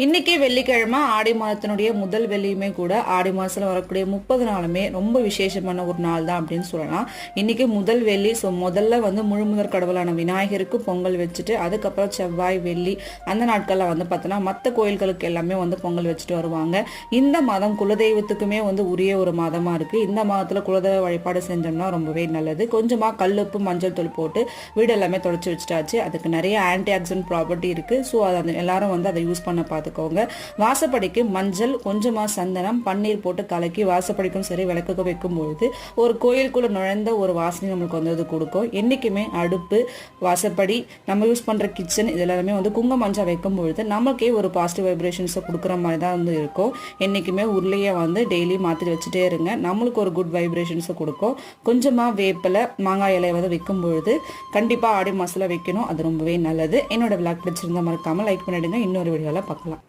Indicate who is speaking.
Speaker 1: இன்னைக்கு வெள்ளிக்கிழமை ஆடி மாதத்தினுடைய முதல் வெள்ளியுமே கூட ஆடி மாதத்தில் வரக்கூடிய 30 நாளுமே ரொம்ப விசேஷமான ஒரு நாள் தான் அப்படின்னு சொல்லலாம். இன்னைக்கு முதல் வெள்ளி. ஸோ முதல்ல முழுமுதற் கடவுளான விநாயகருக்கு பொங்கல் வச்சுட்டு அதுக்கப்புறம் செவ்வாய் வெள்ளி அந்த நாட்களில் பார்த்தோன்னா மற்ற கோயில்களுக்கு எல்லாமே பொங்கல் வச்சுட்டு வருவாங்க. இந்த மாதம் குலதெய்வத்துக்குமே உரிய ஒரு மாதமாக இருக்குது. இந்த மாதத்தில் குலதெய்வ வழிபாடு செஞ்சோம்னா ரொம்பவே நல்லது. கொஞ்சமாக கல்லுப்பு மஞ்சள் தூள் போட்டு வீடு எல்லாமே தொடச்சி வச்சுட்டாச்சு. அதுக்கு நிறைய ஆன்டி ஆக்சிடென்ட் ப்ராப்பர்ட்டி இருக்குது. ஸோ அதை எல்லாரும் அதை யூஸ் பண்ண பார்த்துக்கோங்க. வாசப்படிக்கு மஞ்சள் கொஞ்சமா சந்தனம் பன்னீர் போட்டு கலக்கி வாசப்படிக்கும் சரி விளக்குக்கு வைக்கும் பொழுது ஒரு கோயிலுக்குள்ள நுழைந்த ஒரு வாசனை நம்மளுக்கு கொடுக்கும். என்னைக்குமே அடுப்பு வாசப்படி நம்ம யூஸ் பண்ற கிச்சன் இது எல்லாமே குங்கும மஞ்சள் வைக்கும் பொழுது நமக்கே ஒரு பாசிட்டிவ் வைப்ரேஷன்ஸை கொடுக்குற மாதிரி தான் இருக்கும். என்னைக்குமே உருளையை டெய்லி மாற்றி வச்சுட்டே இருங்க. நம்மளுக்கு ஒரு குட் வைப்ரேஷன்ஸை கொடுக்கும். கொஞ்சமா வேப்பிலை மாங்காய் இலையை வைக்கும் பொழுது கண்டிப்பா ஆடி மாசத்துல வைக்கணும். அது ரொம்பவே நல்லது. என்னோட விளாக் பிடிச்சிருந்தா மறக்காம லைக் பண்ணிடுங்க. இன்னொரு வீடியோல பார்க்கலாம்.